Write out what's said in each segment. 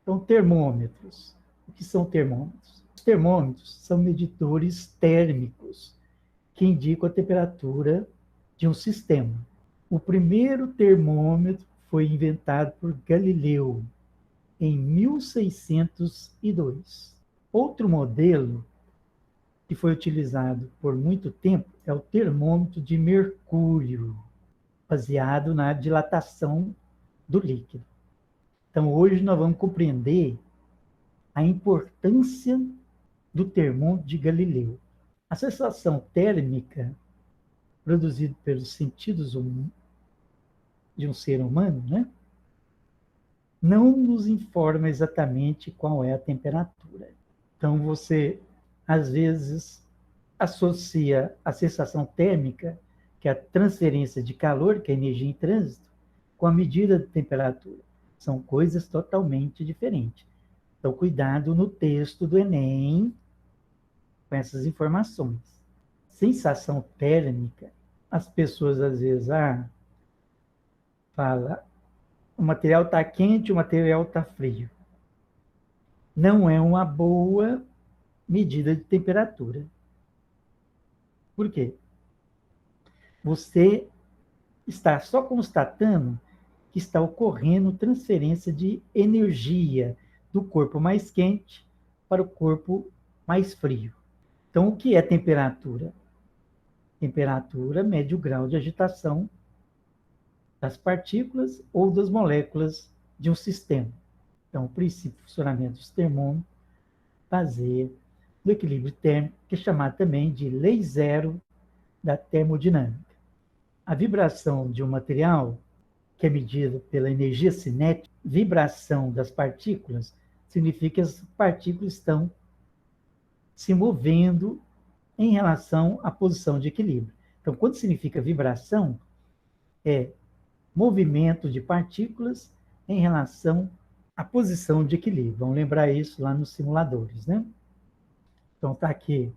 Então, termômetros. O que são termômetros? Os termômetros são medidores térmicos que indicam a temperatura de um sistema. O primeiro termômetro foi inventado por Galileu em 1602. Outro modelo que foi utilizado por muito tempo é o termômetro de mercúrio, baseado na dilatação do líquido. Então, hoje nós vamos compreender a importância do termômetro de Galileu. A sensação térmica produzida pelos sentidos de um ser humano, né, não nos informa exatamente qual é a temperatura. Então, você, às vezes, associa a sensação térmica, que é a transferência de calor, que é a energia em trânsito, com a medida de temperatura. São coisas totalmente diferentes. Então, cuidado no texto do Enem com essas informações. Sensação térmica, as pessoas às vezes falam, o material está quente, o material está frio. Não é uma boa medida de temperatura. Por quê? Você está só constatando que está ocorrendo transferência de energia do corpo mais quente para o corpo mais frio. Então, o que é temperatura? Temperatura mede o grau de agitação das partículas ou das moléculas de um sistema. Então, o princípio de funcionamento dos termômetros baseia no equilíbrio térmico, que é chamado também de lei zero da termodinâmica. A vibração de um material, que é medida pela energia cinética, vibração das partículas, significa que as partículas estão se movendo em relação à posição de equilíbrio. Então, quando significa vibração, é movimento de partículas em relação à posição de equilíbrio. Vamos lembrar isso lá nos simuladores, né? Então, está aqui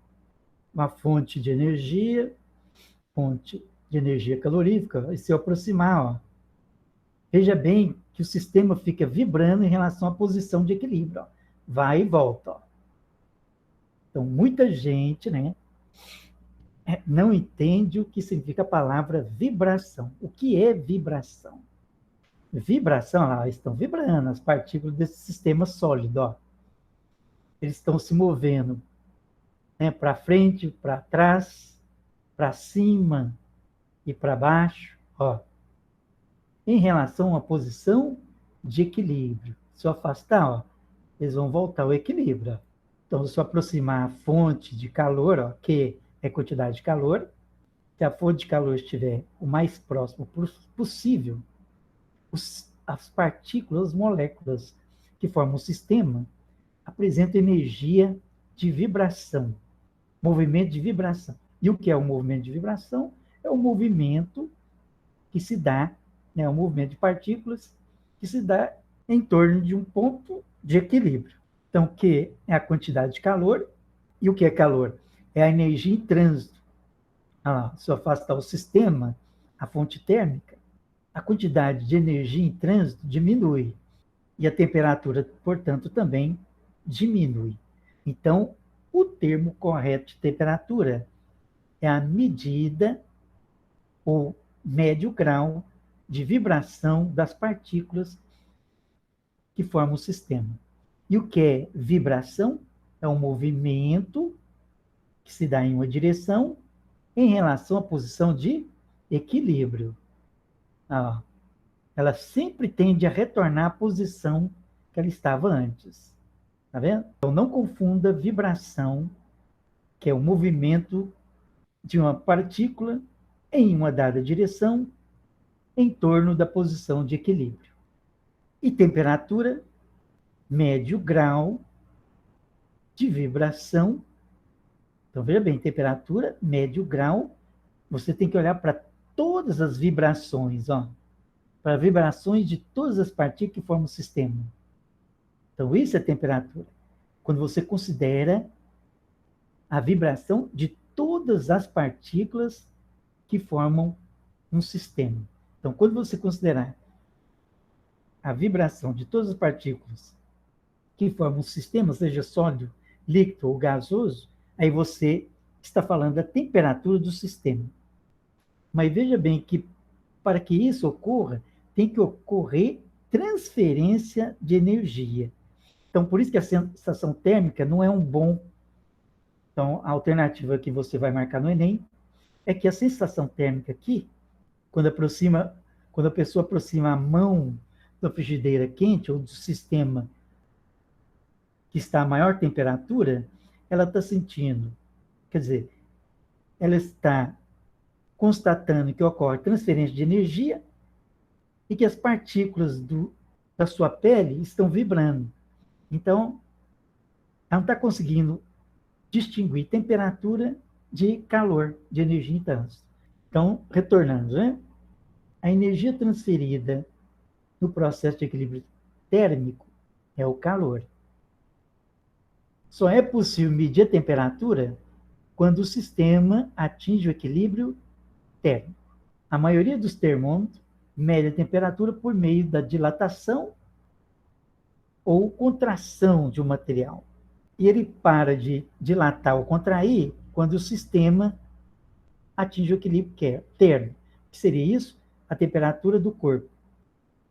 uma fonte de energia calorífica, e se eu aproximar, ó, veja bem que o sistema fica vibrando em relação à posição de equilíbrio. Ó. Vai e volta. Ó. Então, muita gente, né, não entende o que significa a palavra vibração. O que é vibração? Vibração, elas estão vibrando, as partículas desse sistema sólido. Ó. Eles estão se movendo, né, para frente, para trás, para cima e para baixo, ó, em relação à posição de equilíbrio. Se eu afastar, ó, eles vão voltar ao equilíbrio. Ó. Então, se eu aproximar a fonte de calor, ó, que é quantidade de calor, se a fonte de calor estiver o mais próximo possível, as partículas, as moléculas que formam o sistema, apresentam energia de vibração, movimento de vibração. E o que é o movimento de vibração? É o movimento que se dá, né, o movimento de partículas que se dá em torno de um ponto de equilíbrio. Então, o que é a quantidade de calor? E o que é calor? É a energia em trânsito. Se eu afastar o sistema, a fonte térmica, a quantidade de energia em trânsito diminui. E a temperatura, portanto, também diminui. Então, o termo correto de temperatura é a medida ou médio grau de vibração das partículas que formam o sistema. E o que é vibração? É um movimento que se dá em uma direção em relação à posição de equilíbrio. Ela sempre tende a retornar à posição que ela estava antes. Tá vendo? Então, não confunda vibração, que é o movimento de uma partícula em uma dada direção em torno da posição de equilíbrio. E temperatura, médio grau de vibração. Então, veja bem, temperatura, médio grau, você tem que olhar para todas as vibrações, ó, para vibrações de todas as partículas que formam o sistema. Então, isso é temperatura. Quando você considera a vibração de todas as partículas que formam um sistema. Então, quando você considerar a vibração de todas as partículas que forma um sistema, seja sólido, líquido ou gasoso, aí você está falando da temperatura do sistema. Mas veja bem que para que isso ocorra, tem que ocorrer transferência de energia. Então, por isso que a sensação térmica não é um bom. Então, a alternativa que você vai marcar no Enem é que a sensação térmica aqui, quando a pessoa aproxima a mão da frigideira quente ou do sistema que está a maior temperatura, ela está sentindo, quer dizer, ela está constatando que ocorre transferência de energia e que as partículas da sua pele estão vibrando. Então, ela não está conseguindo distinguir temperatura de calor, de energia intensa. Então, retornando, né? A energia transferida no processo de equilíbrio térmico é o calor. Só é possível medir a temperatura quando o sistema atinge o equilíbrio térmico. A maioria dos termômetros mede a temperatura por meio da dilatação ou contração de um material. E ele para de dilatar ou contrair quando o sistema atinge o equilíbrio térmico. O que seria isso? A temperatura do corpo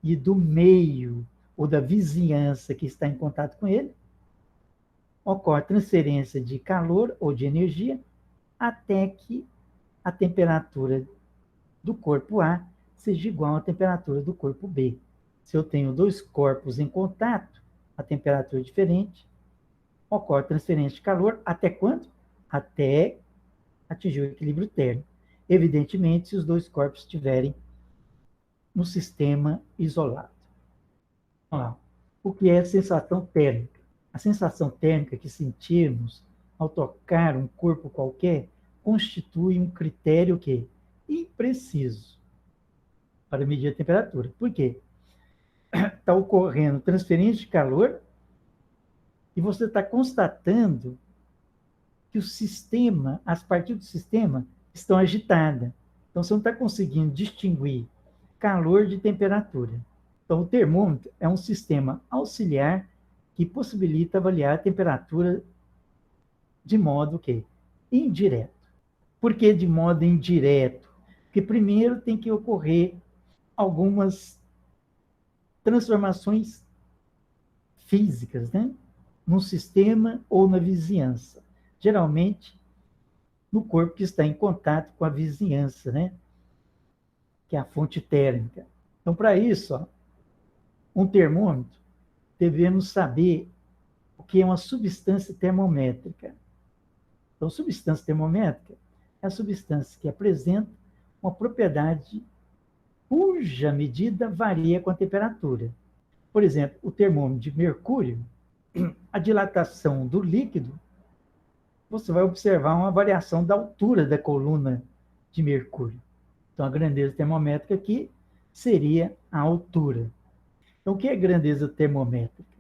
e do meio ou da vizinhança que está em contato com ele, ocorre transferência de calor ou de energia até que a temperatura do corpo A seja igual à temperatura do corpo B. Se eu tenho dois corpos em contato, a temperatura é diferente, ocorre transferência de calor até quando? Até atingir o equilíbrio térmico. Evidentemente, se os dois corpos estiverem no sistema isolado. Vamos lá. O que é sensação térmica? A sensação térmica que sentimos ao tocar um corpo qualquer constitui um critério que impreciso para medir a temperatura. Por quê? Está ocorrendo transferência de calor e você está constatando que o sistema, as partículas do sistema estão agitadas. Então, você não está conseguindo distinguir calor de temperatura. Então, o termômetro é um sistema auxiliar que possibilita avaliar a temperatura de modo que indireto. Por que de modo indireto? Porque primeiro tem que ocorrer algumas transformações físicas, né? No sistema ou na vizinhança. Geralmente, no corpo que está em contato com a vizinhança, né? Que é a fonte térmica. Então, para isso, ó, um termômetro, devemos saber o que é uma substância termométrica. Então, substância termométrica é a substância que apresenta uma propriedade cuja medida varia com a temperatura. Por exemplo, o termômetro de mercúrio, a dilatação do líquido, você vai observar uma variação da altura da coluna de mercúrio. Então, a grandeza termométrica aqui seria a altura. Então, o que é grandeza termométrica?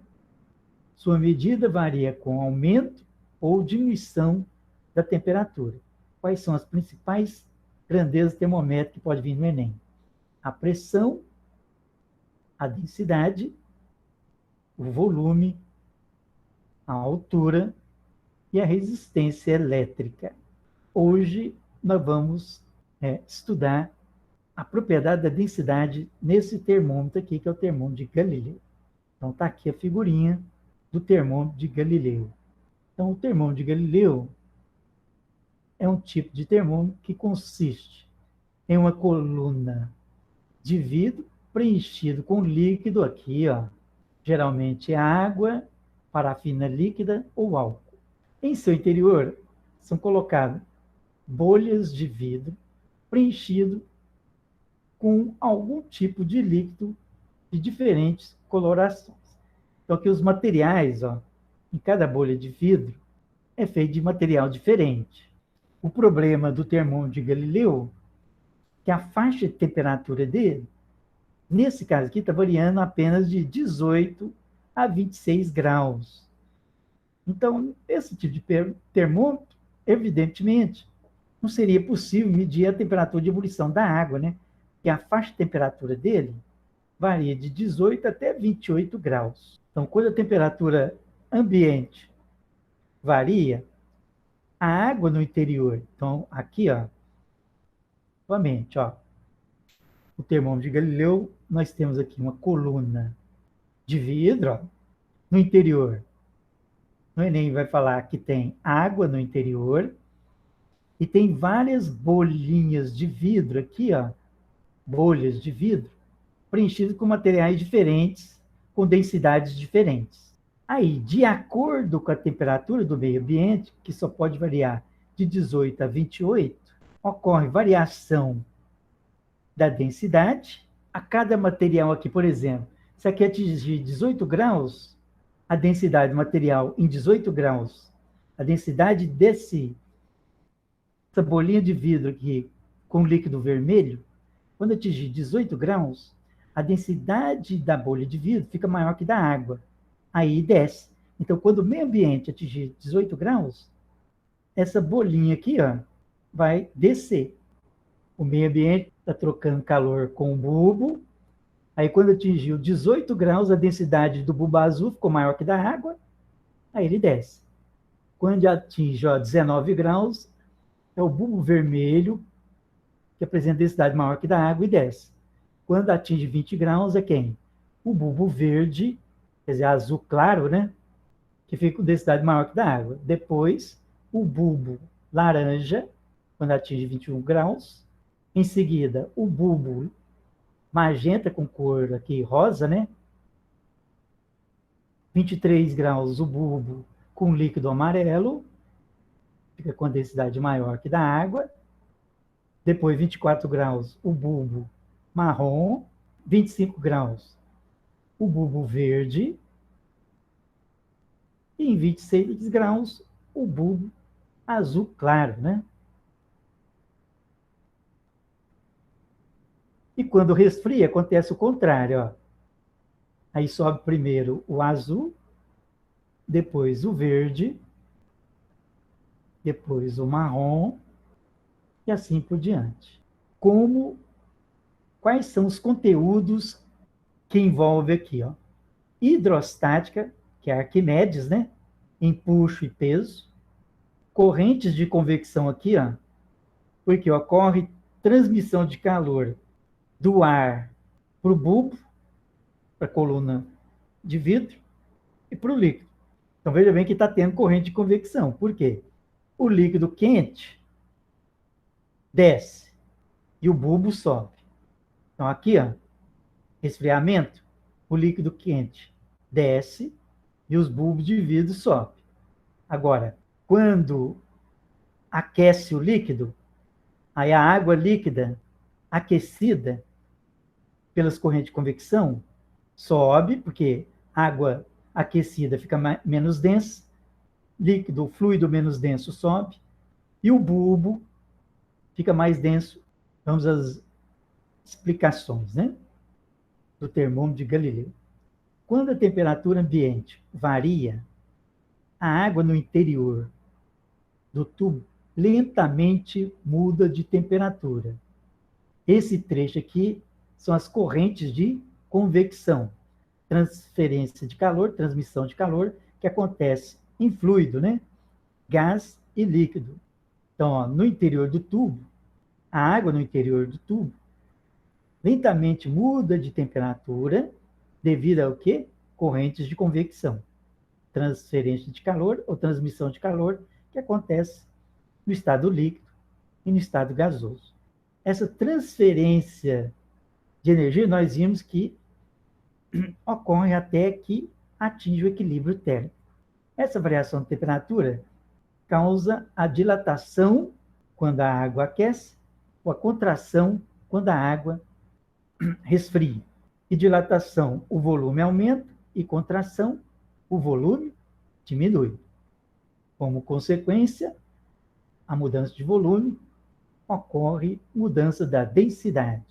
Sua medida varia com aumento ou diminuição da temperatura. Quais são as principais grandezas termométricas que pode vir no Enem? A pressão, a densidade, o volume, a altura e a resistência elétrica. Hoje, nós vamos estudar a propriedade da densidade nesse termômetro aqui, que é o termômetro de Galileu. Então, está aqui a figurinha do termômetro de Galileu. Então, o termômetro de Galileu é um tipo de termômetro que consiste em uma coluna de vidro preenchido com líquido aqui, ó, geralmente água, parafina líquida ou álcool. Em seu interior são colocadas bolhas de vidro preenchido com algum tipo de líquido de diferentes colorações. Então, aqui os materiais, ó, em cada bolha de vidro, é feito de material diferente. O problema do termômetro de Galileu é que a faixa de temperatura dele, nesse caso aqui, está variando apenas de 18 a 26 graus. Então, esse tipo de termômetro, evidentemente, não seria possível medir a temperatura de ebulição da água, né? Porque a faixa de temperatura dele varia de 18 até 28 graus. Então, quando a temperatura ambiente varia, a água no interior, então aqui, ó, novamente, ó, o termômetro de Galileu, nós temos aqui uma coluna de vidro, ó, no interior. O Enem vai falar que tem água no interior e tem várias bolinhas de vidro aqui, ó, bolhas de vidro, preenchidas com materiais diferentes, com densidades diferentes. Aí, de acordo com a temperatura do meio ambiente, que só pode variar de 18 a 28, ocorre variação da densidade. A cada material aqui, por exemplo, se aqui atingir 18 graus, a densidade do material em 18 graus, a densidade essa bolinha de vidro aqui com líquido vermelho, quando atingir 18 graus, a densidade da bolha de vidro fica maior que da água. Aí desce. Então, quando o meio ambiente atingir 18 graus, essa bolinha aqui, ó, vai descer. O meio ambiente está trocando calor com o bulbo. Aí, quando atingiu 18 graus, a densidade do bulbo azul ficou maior que da água. Aí ele desce. Quando atinge 19 graus, é o bulbo vermelho, que apresenta densidade maior que da água, e desce. Quando atinge 20 graus, é quem? O bulbo verde, quer dizer, azul claro, né? Que fica com densidade maior que da água. Depois, o bulbo laranja, quando atinge 21 graus. Em seguida, o bulbo magenta com cor aqui rosa, né? 23 graus, o bulbo com líquido amarelo, fica com a densidade maior que da água. Depois, 24 graus, o bulbo marrom. 25 graus, o bulbo verde. E em 26 graus, o bulbo azul claro, né? E quando resfria, acontece o contrário, ó. Aí sobe primeiro o azul, depois o verde, depois o marrom, e assim por diante. Quais são os conteúdos que envolve aqui, ó? Hidrostática, que é Arquimedes, né? Empuxo e peso. Correntes de convecção aqui, ó, porque ocorre transmissão de calor do ar para o bulbo, para a coluna de vidro, e para o líquido. Então, veja bem que está tendo corrente de convecção. Por quê? O líquido quente desce e o bulbo sobe. Então, aqui, ó, resfriamento, o líquido quente desce e os bulbos de vidro sobem. Agora, quando aquece o líquido, aí a água líquida aquecida pelas correntes de convecção sobe, porque água aquecida fica menos densa, líquido, fluido menos denso sobe, e o bulbo fica mais denso. Vamos às explicações, né? Do termômetro de Galileu. Quando a temperatura ambiente varia, a água no interior do tubo lentamente muda de temperatura. Esse trecho aqui são as correntes de convecção, transferência de calor, transmissão de calor, que acontece em fluido, né? Gás e líquido. Então, ó, no interior do tubo, a água no interior do tubo lentamente muda de temperatura devido ao quê? Correntes de convecção, transferência de calor ou transmissão de calor, que acontece no estado líquido e no estado gasoso. Essa transferência de energia, nós vimos que ocorre até que atinge o equilíbrio térmico. Essa variação de temperatura causa a dilatação quando a água aquece ou a contração quando a água resfria. E dilatação, o volume aumenta, e contração, o volume diminui. Como consequência, a mudança de volume ocorre mudança da densidade.